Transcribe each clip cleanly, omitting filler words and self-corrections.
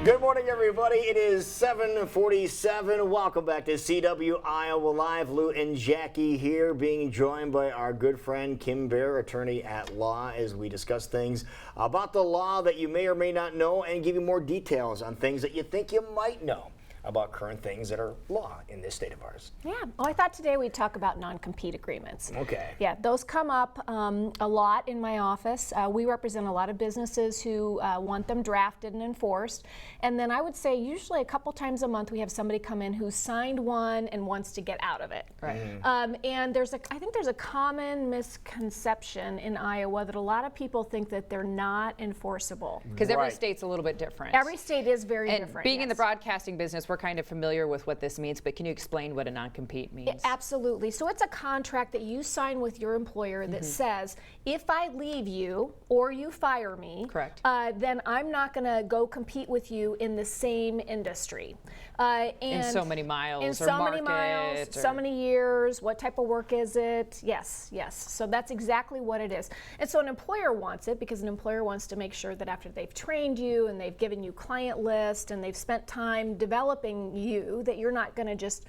Good morning, everybody. It is 7:47. Welcome back to CW Iowa Live. Lou and Jackie here, being joined by our good friend Kim Baer, attorney at law, as we discuss things about the law that you may or may not know and give you more details on things that you think you might know about current things that are law in this state of ours. Yeah, well, I thought today we'd talk about non-compete agreements. Okay. Yeah, those come up a lot in my office. We represent a lot of businesses who want them drafted and enforced. And then I would say usually a couple times a month we have somebody come in who signed one and wants to get out of it. Right. And I think there's a common misconception in Iowa that a lot of people think that they're not enforceable. Because every state's a little bit different. Every state is very and different. Being in the yes. broadcasting business, we're kind of familiar with what this means, but can you explain what a non-compete means? Absolutely. So it's a contract that you sign with your employer that says, if I leave you or you fire me, Correct. Then I'm not going to go compete with you in the same industry. And in so many miles in or so market. many miles, so many years, what type of work is it? Yes, yes. So that's exactly what it is. And so an employer wants it because an employer wants to make sure that after they've trained you and they've given you client list and they've spent time developing you, that you're not going to just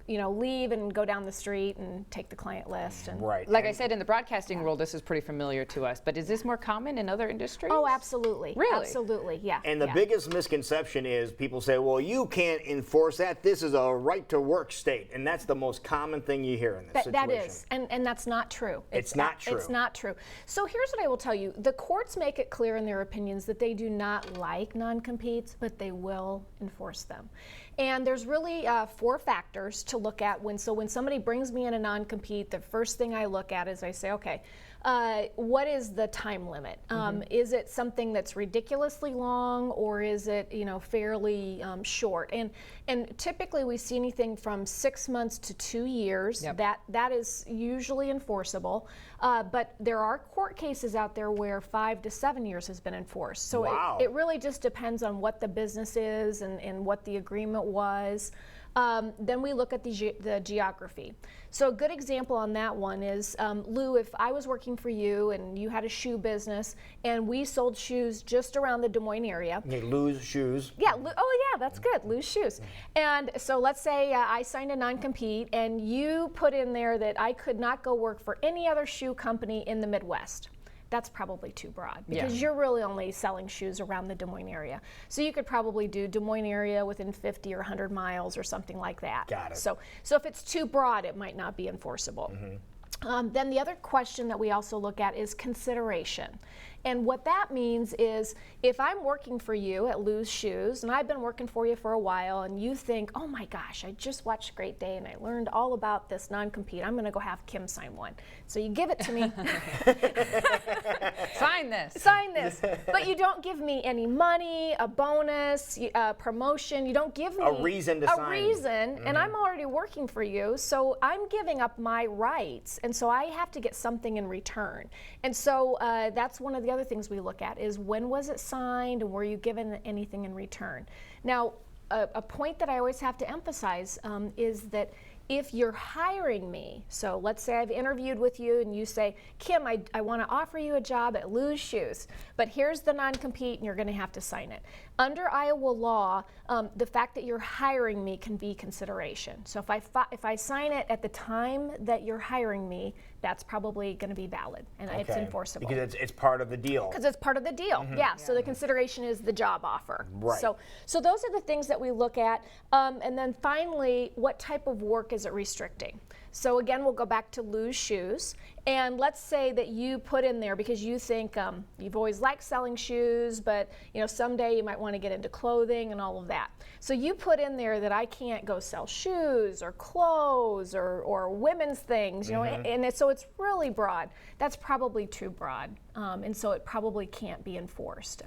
leave and go down the street and take the client list. And Right. Like I said, in the broadcasting world, this is pretty familiar to us, but is this more common in other industries? Oh, absolutely. Really? Absolutely, yeah. And the biggest misconception is people say, well, you can't enforce that. This is a right-to-work state. And that's the most common thing you hear in this situation. That is, and that's not true. It's not true. It's not true. So here's what I will tell you. The courts make it clear in their opinions that they do not like non-competes, but they will enforce them. And there's really 4 factors to look at when somebody brings me in a non-compete, the first thing I look at is I say, okay, what is the time limit? Is it something that's ridiculously long, or is it fairly short? And typically we see anything from 6 months to 2 years. Yep. That is usually enforceable. But there are court cases out there where 5 to 7 years has been enforced. So Wow. it really just depends on what the business is and what the agreement was. Then we look at the geography. So a good example on that one is, Lou, if I was working for you and you had a shoe business and we sold shoes just around the Des Moines area. You lose shoes. Yeah, oh yeah, that's good, Lou's shoes. And so let's say I signed a non-compete and you put in there that I could not go work for any other shoe company in the Midwest. That's probably too broad because you're really only selling shoes around the Des Moines area. So you could probably do Des Moines area within 50 or 100 miles or something like that. Got it. So if it's too broad, it might not be enforceable. Then the other question that we also look at is consideration. And what that means is if I'm working for you at Lou's Shoes and I've been working for you for a while and you think, oh my gosh, I just watched Great Day and I learned all about this non-compete, I'm going to go have Kim sign one. So you give it to me. Sign this. Sign this. But you don't give me any money, a bonus, a promotion. You don't give me A reason to sign. A reason, and I'm already working for you, so I'm giving up my rights, and so I have to get something in return. And so that's one of the other things we look at is when was it signed and were you given anything in return? Now, a point that I always have to emphasize is that if you're hiring me, so let's say I've interviewed with you and you say, Kim, I want to offer you a job at Lou's Shoes, but here's the non-compete and you're going to have to sign it. Under Iowa law, the fact that you're hiring me can be consideration. So if I sign it at the time that you're hiring me, that's probably going to be valid and it's enforceable. Because it's part of the deal. Because it's part of the deal, yeah. So the consideration is the job offer. Right. So those are the things that we look at. And then finally, what type of work is it restricting? So again, we'll go back to Lou's Shoes. And let's say that you put in there because you think you've always liked selling shoes, but someday you might want to get into clothing and all of that. So you put in there that I can't go sell shoes or clothes or women's things, and so it's really broad. That's probably too broad, and so it probably can't be enforced.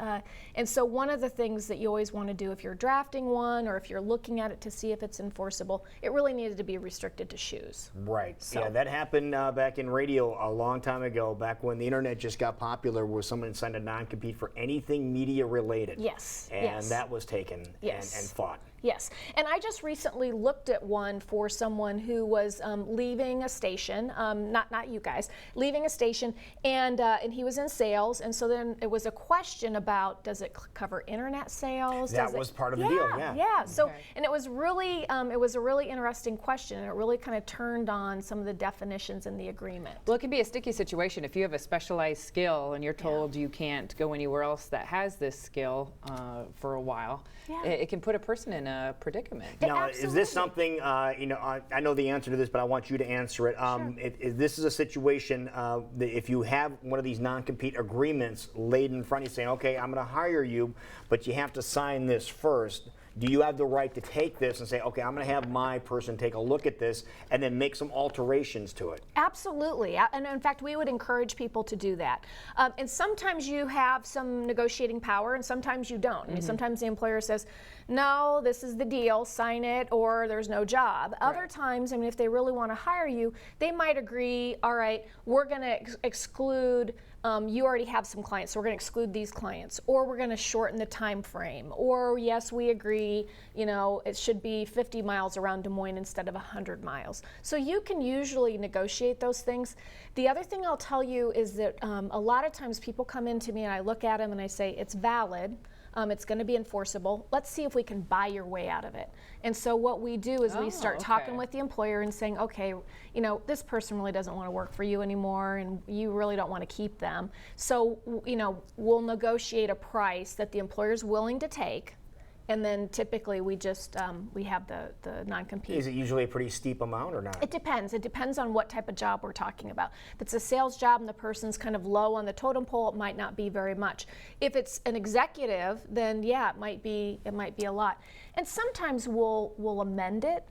And so one of the things that you always want to do if you're drafting one or if you're looking at it to see if it's enforceable, it really needed to be restricted to shoes. Right. So. Yeah, that happened back in radio a long time ago, back when the internet just got popular, where someone signed a non-compete for anything media related. Yes. And that was taken and fought. Yes, and I just recently looked at one for someone who was leaving a station, not you guys, leaving a station, and he was in sales, and so then it was a question about, does it cover internet sales? That was part of the deal, yeah. Yeah. So, and it was a really interesting question, and it really kind of turned on some of the definitions in the agreement. Well, it can be a sticky situation if you have a specialized skill and you're told you can't go anywhere else that has this skill for a while. Yeah. It can put a person in a predicament. Now, is this something, I know the answer to this, but I want you to answer it. If this is a situation that if you have one of these non-compete agreements laid in front of you saying, okay, I'm going to hire you, but you have to sign this first, do you have the right to take this and say, okay, I'm going to have my person take a look at this and then make some alterations to it? Absolutely. And in fact, we would encourage people to do that. And sometimes you have some negotiating power and sometimes you don't. I mean, sometimes the employer says, no, this is the deal, sign it, or there's no job. Other times, I mean, if they really want to hire you, they might agree, all right, we're going to exclude you already have some clients, so we're going to exclude these clients, or we're going to shorten the time frame, or yes, we agree, it should be 50 miles around Des Moines instead of 100 miles. So you can usually negotiate those things. The other thing I'll tell you is that a lot of times people come into me and I look at them and I say, it's valid. It's going to be enforceable. Let's see if we can buy your way out of it. And so what we do is we start talking with the employer and saying, okay, this person really doesn't want to work for you anymore and you really don't want to keep them. So, we'll negotiate a price that the employer is willing to take. And then typically we just, we have the non-compete. Is it usually a pretty steep amount or not? It depends. It depends on what type of job we're talking about. If it's a sales job and the person's kind of low on the totem pole, it might not be very much. If it's an executive, then yeah, it might be a lot. And sometimes we'll amend it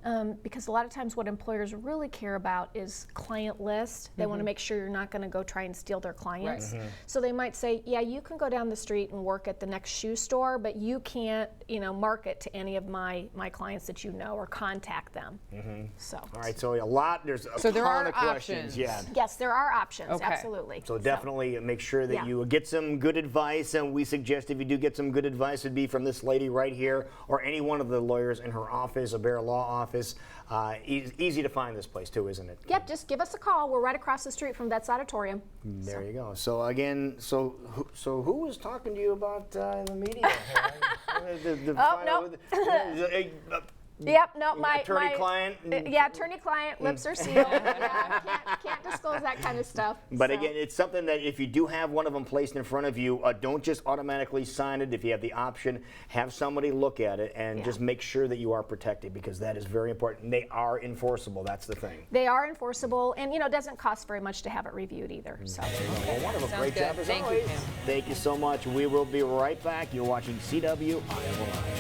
because a lot of times what employers really care about is client list. They want to make sure you're not going to go try and steal their clients. So they might say, yeah, you can go down the street and work at the next shoe store, but you can't, market to any of my clients that or contact them. So. All right, so there's a So there ton are of questions. options. Yeah. Yes, there are options, Okay. absolutely. So definitely make sure that Yeah. you get some good advice, and we suggest if you do get some good advice, it'd be from this lady right here or any one of the lawyers in her office, a Baer Law office. Easy to find this place too, isn't it? Yep, just give us a call. We're right across the street from Vets Auditorium. There you go. So again, so who was talking to you about in the media? Yep, no, my attorney-client. Yeah, attorney-client, lips are sealed. Yeah, can't disclose that kind of stuff. But so. again, it's something that if you do have one of them placed in front of you, don't just automatically sign it. If you have the option, have somebody look at it and just make sure that you are protected, because that is very important. They are enforceable. That's the thing. They are enforceable, and it doesn't cost very much to have it reviewed either. So. Well, wonderful. Sounds Great good. job as Thank you, always. Kim. Thank you so much. We will be right back. You're watching CW Iowa Live.